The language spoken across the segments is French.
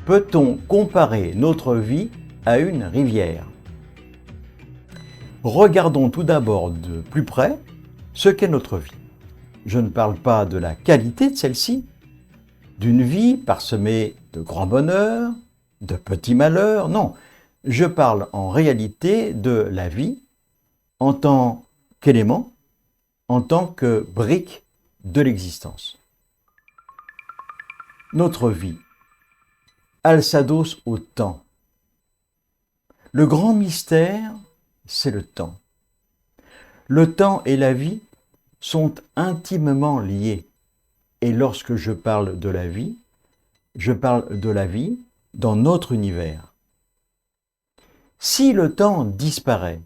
Peut-on comparer notre vie à une rivière? Regardons tout d'abord de plus près ce qu'est notre vie. Je ne parle pas de la qualité de celle-ci, d'une vie parsemée de grands bonheurs, de petits malheurs, non. Je parle en réalité de la vie en tant qu'élément, en tant que brique de l'existence. Notre vie, elle s'adosse au temps. Le grand mystère, c'est le temps. Le temps et la vie sont intimement liés. Et lorsque je parle de la vie, je parle de la vie dans notre univers. Si le temps disparaît,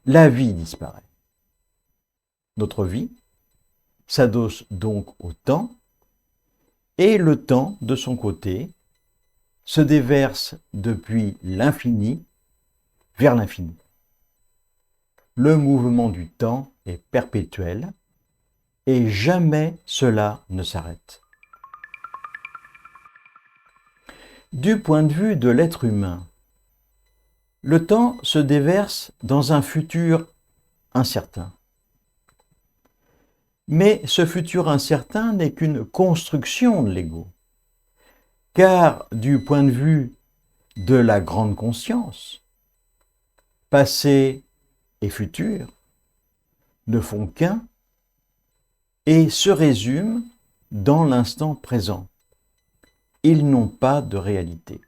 la vie disparaît. Notre vie s'adosse donc au temps, et le temps, de son côté, se déverse depuis l'infini vers l'infini. Le mouvement du temps est perpétuel et jamais cela ne s'arrête. Du point de vue de l'être humain, le temps se déverse dans un futur incertain. Mais ce futur incertain n'est qu'une construction de l'ego. Car du point de vue de la grande conscience, passé et futur ne font qu'un et se résument dans l'instant présent. Ils n'ont pas de réalité.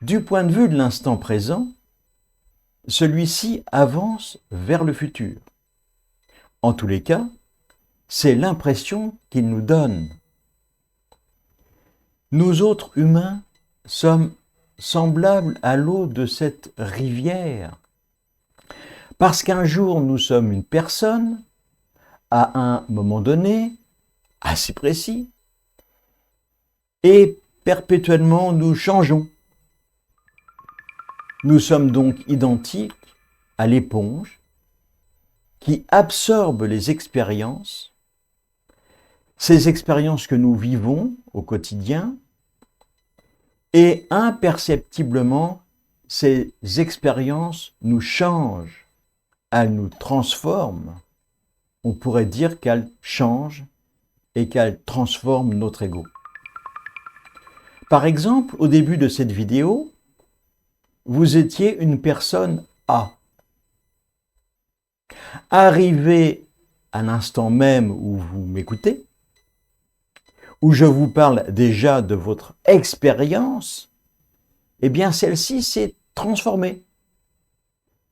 Du point de vue de l'instant présent, celui-ci avance vers le futur. En tous les cas, c'est l'impression qu'il nous donne. Nous autres humains sommes semblables à l'eau de cette rivière. Parce qu'un jour nous sommes une personne, à un moment donné, assez précis, et perpétuellement nous changeons. Nous sommes donc identiques à l'éponge qui absorbe les expériences, ces expériences que nous vivons au quotidien, et imperceptiblement, ces expériences nous changent, elles nous transforment. On pourrait dire qu'elles changent et qu'elles transforment notre ego. Par exemple, au début de cette vidéo, vous étiez une personne A. Arrivé à l'instant même où vous m'écoutez, où je vous parle déjà de votre expérience, eh bien celle-ci s'est transformée.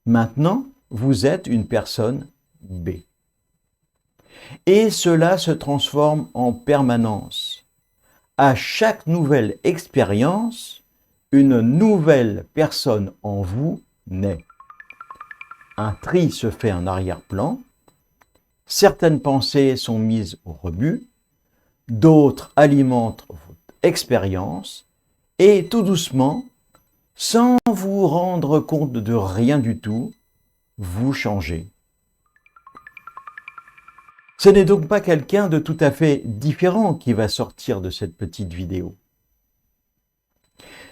Maintenant, vous êtes une personne B. Et cela se transforme en permanence. À chaque nouvelle expérience, une nouvelle personne en vous naît. Un tri se fait en arrière-plan, certaines pensées sont mises au rebut, d'autres alimentent votre expérience, et tout doucement, sans vous rendre compte de rien du tout, vous changez. Ce n'est donc pas quelqu'un de tout à fait différent qui va sortir de cette petite vidéo.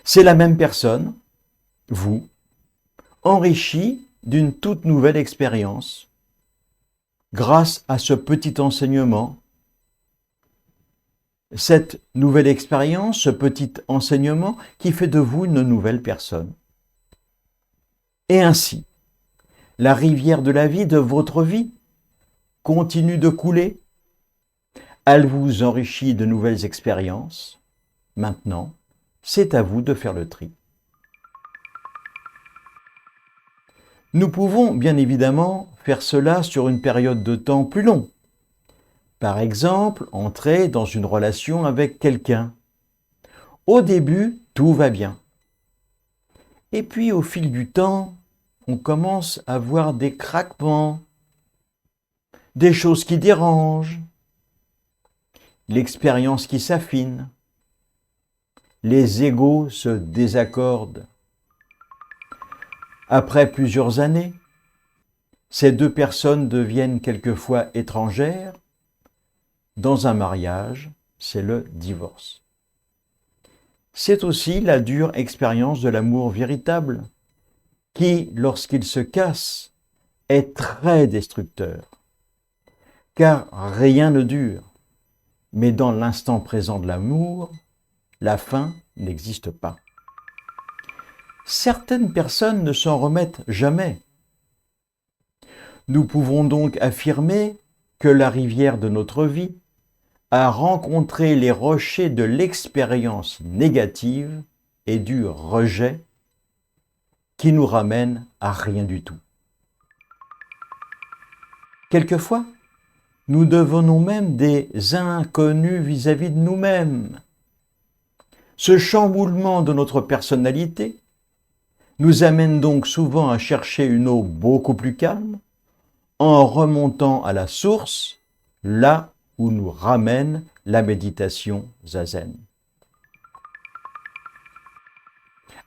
C'est la même personne, vous, enrichi d'une toute nouvelle expérience, grâce à ce petit enseignement. Cette nouvelle expérience, ce petit enseignement qui fait de vous une nouvelle personne. Et ainsi, la rivière de la vie, de votre vie, continue de couler. Elle vous enrichit de nouvelles expériences. Maintenant, c'est à vous de faire le tri. Nous pouvons bien évidemment faire cela sur une période de temps plus longue. Par exemple, entrer dans une relation avec quelqu'un. Au début, tout va bien. Et puis, au fil du temps, on commence à voir des craquements, des choses qui dérangent, l'expérience qui s'affine, les égos se désaccordent. Après plusieurs années, ces deux personnes deviennent quelquefois étrangères. Dans un mariage, c'est le divorce. c'est aussi la dure expérience de l'amour véritable, qui, lorsqu'il se casse, est très destructeur. Car rien ne dure, mais dans l'instant présent de l'amour, la fin n'existe pas. Certaines personnes ne s'en remettent jamais. Nous pouvons donc affirmer que la rivière de notre vie a rencontré les rochers de l'expérience négative et du rejet qui nous ramènent à rien du tout. Quelquefois, nous devenons même des inconnus vis-à-vis de nous-mêmes. Ce chamboulement de notre personnalité nous amène donc souvent à chercher une eau beaucoup plus calme, en remontant à la source, là où nous ramène la méditation zazen.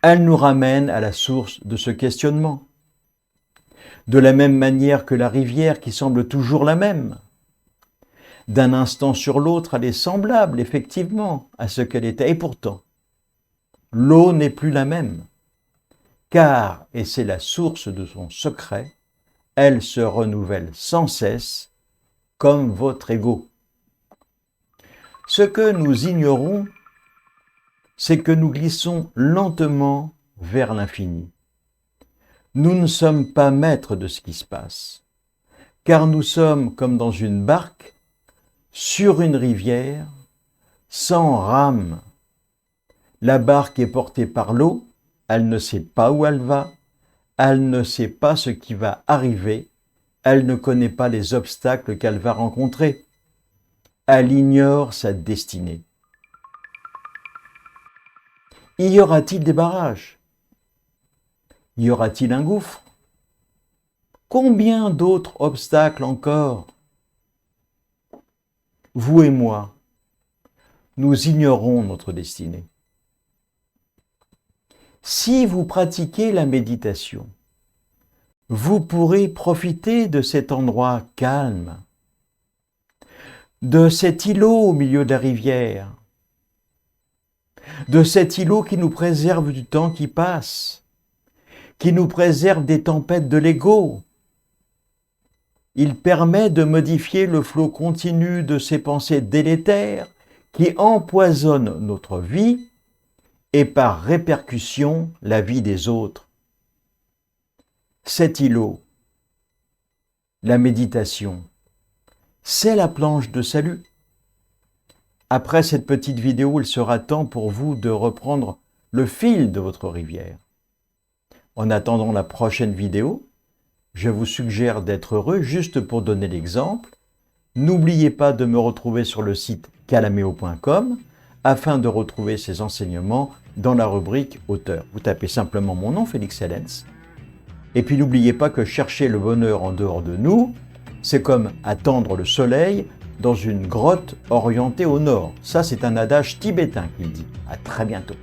Elle nous ramène à la source de ce questionnement. De la même manière que la rivière qui semble toujours la même. D'un instant sur l'autre, elle est semblable, effectivement, à ce qu'elle était. Et pourtant, l'eau n'est plus la même. Car, et c'est la source de son secret, elle se renouvelle sans cesse, comme votre ego. Ce que nous ignorons, c'est que nous glissons lentement vers l'infini. Nous ne sommes pas maîtres de ce qui se passe, car nous sommes comme dans une barque, sur une rivière, sans rame. La barque est portée par l'eau, elle ne sait pas où elle va, elle ne sait pas ce qui va arriver, elle ne connaît pas les obstacles qu'elle va rencontrer. Elle ignore sa destinée. Y aura-t-il des barrages? Y aura-t-il un gouffre? Combien d'autres obstacles encore? Vous et moi, nous ignorons notre destinée. Si vous pratiquez la méditation, vous pourrez profiter de cet endroit calme, de cet îlot au milieu de la rivière, de cet îlot qui nous préserve du temps qui passe, qui nous préserve des tempêtes de l'ego. Il permet de modifier le flot continu de ces pensées délétères qui empoisonnent notre vie et par répercussion la vie des autres. Cet îlot, la méditation, c'est la planche de salut. Après cette petite vidéo, il sera temps pour vous de reprendre le fil de votre rivière. En attendant la prochaine vidéo, je vous suggère d'être heureux juste pour donner l'exemple. N'oubliez pas de me retrouver sur le site calameo.com afin de retrouver ces enseignements dans la rubrique auteur. Vous tapez simplement mon nom, Félix Sellens. Et puis n'oubliez pas que chercher le bonheur en dehors de nous, c'est comme attendre le soleil dans une grotte orientée au nord. Ça, c'est un adage tibétain qu'il dit. À très bientôt.